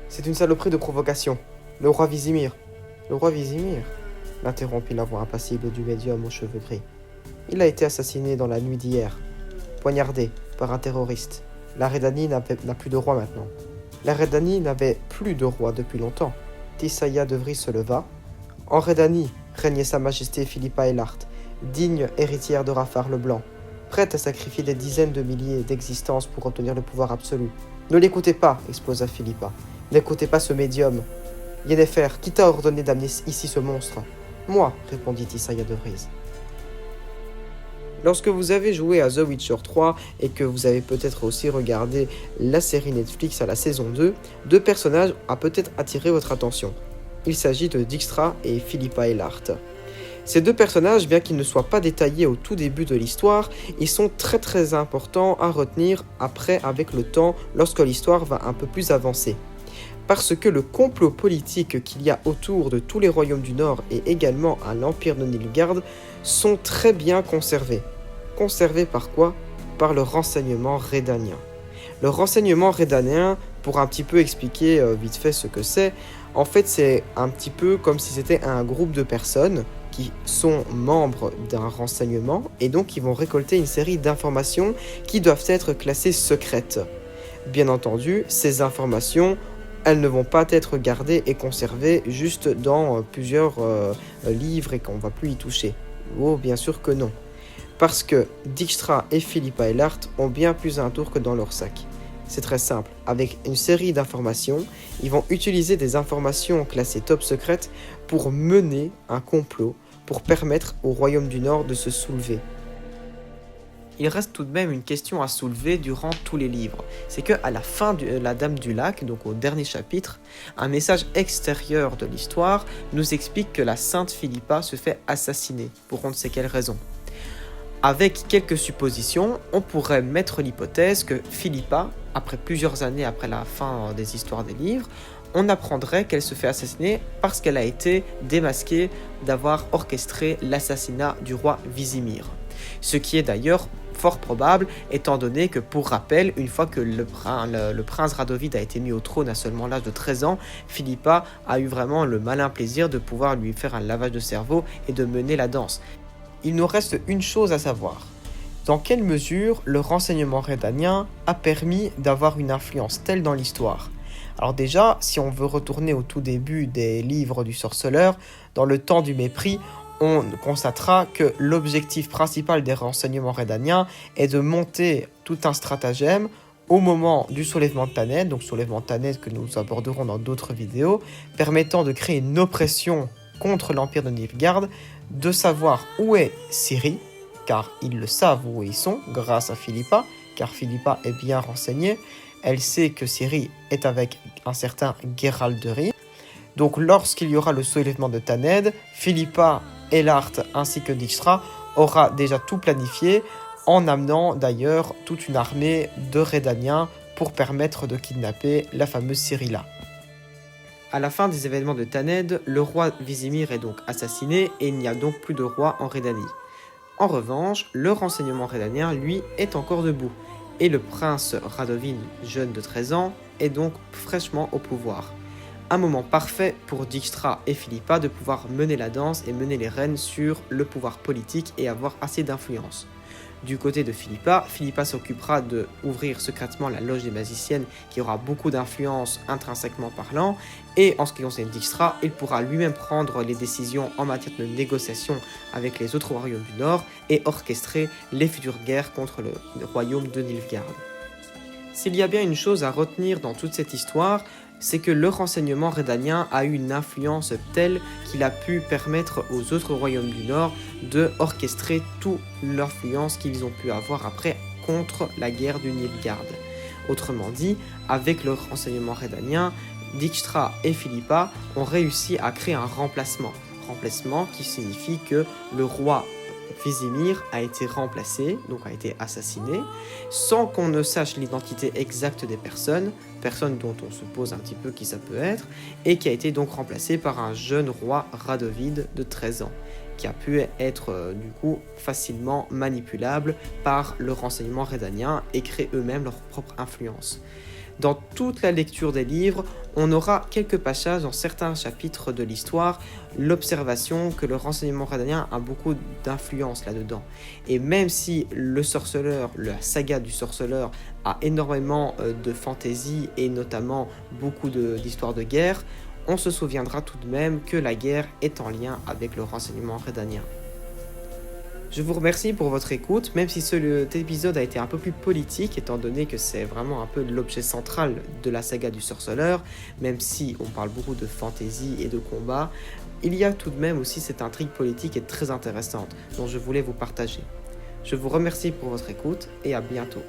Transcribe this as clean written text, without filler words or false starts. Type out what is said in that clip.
C'est une saloperie de provocation. Le roi Vizimir. Le roi Vizimir l'interrompit la voix impassible du médium aux cheveux gris. Il a été assassiné dans la nuit d'hier, poignardé par un terroriste. La Redanie n'a plus de roi maintenant. La Redanie n'avait plus de roi depuis longtemps. Tissaia de Vries se leva. En Redanie régnait sa majesté Philippa Eilhart, digne héritière de Rafar le Blanc, prête à sacrifier des dizaines de milliers d'existences pour obtenir le pouvoir absolu. Ne l'écoutez pas, explosa Philippa. N'écoutez pas ce médium. Yennefer, qui t'a ordonné d'amener ici ce monstre? Moi, répondit Tissaia de Vries. Lorsque vous avez joué à The Witcher 3 et que vous avez peut-être aussi regardé la série Netflix à la saison 2, deux personnages ont peut-être attiré votre attention. Il s'agit de Dijkstra et Philippa Eilhart. Ces deux personnages, bien qu'ils ne soient pas détaillés au tout début de l'histoire, ils sont très importants à retenir après avec le temps lorsque l'histoire va un peu plus avancer. Parce que le complot politique qu'il y a autour de tous les royaumes du Nord et également à l'Empire de Nilfgaard sont très bien conservés. Conservés par quoi? Par le renseignement rédanien. Le renseignement rédanien, pour un petit peu expliquer vite fait ce que c'est, en fait c'est un petit peu comme si c'était un groupe de personnes qui sont membres d'un renseignement et donc qui vont récolter une série d'informations qui doivent être classées secrètes. Bien entendu, ces informations, elles ne vont pas être gardées et conservées juste dans plusieurs livres et qu'on ne va plus y toucher. Oh, bien sûr que non. Parce que Dijkstra et Philippa Eilhart ont bien plus un tour que dans leur sac. C'est très simple. Avec une série d'informations, ils vont utiliser des informations classées top secrètes pour mener un complot, pour permettre au Royaume du Nord de se soulever. Il reste tout de même une question à soulever durant tous les livres. C'est qu'à la fin de La Dame du Lac, donc au dernier chapitre, un message extérieur de l'histoire nous explique que la sainte Philippa se fait assassiner, pour on ne sait quelle raison. Avec quelques suppositions, on pourrait mettre l'hypothèse que Philippa, après plusieurs années après la fin des histoires des livres, on apprendrait qu'elle se fait assassiner parce qu'elle a été démasquée d'avoir orchestré l'assassinat du roi Vizimir. Ce qui est d'ailleurs fort probable, étant donné que, pour rappel, une fois que le prince Radovid a été mis au trône à seulement l'âge de 13 ans, Philippa a eu vraiment le malin plaisir de pouvoir lui faire un lavage de cerveau et de mener la danse. Il nous reste une chose à savoir. Dans quelle mesure le renseignement rédanien a permis d'avoir une influence telle dans l'histoire? Alors déjà, si on veut retourner au tout début des livres du sorceleur, dans le temps du mépris, on constatera que l'objectif principal des renseignements rédaniens est de monter tout un stratagème au moment du soulèvement de Tanned, donc soulèvement de Tanned que nous aborderons dans d'autres vidéos, permettant de créer une oppression contre l'Empire de Nilfgaard, de savoir où est Ciri, car ils le savent où ils sont, grâce à Philippa, car Philippa est bien renseignée. Elle sait que Ciri est avec un certain Geralt de Rivia. Donc lorsqu'il y aura le soulèvement de Tanned, Philippa, Eilhart ainsi que Dijkstra aura déjà tout planifié, en amenant d'ailleurs toute une armée de Rédaniens pour permettre de kidnapper la fameuse Ciri-là. À la fin des événements de Tanned, le roi Vizimir est donc assassiné et il n'y a donc plus de roi en Redanie. En revanche, le renseignement rédanien, lui, est encore debout, et le prince Radovid, jeune de 13 ans, est donc fraîchement au pouvoir. Un moment parfait pour Dijkstra et Philippa de pouvoir mener la danse et mener les rênes sur le pouvoir politique et avoir assez d'influence. Du côté de Philippa, Philippa s'occupera d'ouvrir secrètement la loge des magiciennes qui aura beaucoup d'influence intrinsèquement parlant, et en ce qui concerne Dijkstra, il pourra lui-même prendre les décisions en matière de négociation avec les autres royaumes du Nord et orchestrer les futures guerres contre le royaume de Nilfgaard. S'il y a bien une chose à retenir dans toute cette histoire, c'est que le renseignement rédanien a eu une influence telle qu'il a pu permettre aux autres royaumes du Nord de orchestrer toute l'influence qu'ils ont pu avoir après contre la guerre du Nilfgaard. Autrement dit, avec le renseignement rédanien, Dijkstra et Philippa ont réussi à créer un remplacement qui signifie que le roi Vizimir a été remplacé, donc a été assassiné, sans qu'on ne sache l'identité exacte des personnes dont on se pose un petit peu qui ça peut être, et qui a été donc remplacé par un jeune roi Radovid de 13 ans, qui a pu être du coup facilement manipulable par le renseignement rédanien et créer eux-mêmes leur propre influence. Dans toute la lecture des livres, on aura quelques passages dans certains chapitres de l'histoire, l'observation que le renseignement redanien a beaucoup d'influence là-dedans. Et même si le sorceleur, la saga du sorceleur, a énormément de fantaisie et notamment beaucoup d'histoires de guerre, on se souviendra tout de même que la guerre est en lien avec le renseignement redanien. Je vous remercie pour votre écoute, même si cet épisode a été un peu plus politique, étant donné que c'est vraiment un peu l'objet central de la saga du sorceleur, même si on parle beaucoup de fantaisie et de combat, il y a tout de même aussi cette intrigue politique et très intéressante dont je voulais vous partager. Je vous remercie pour votre écoute et à bientôt.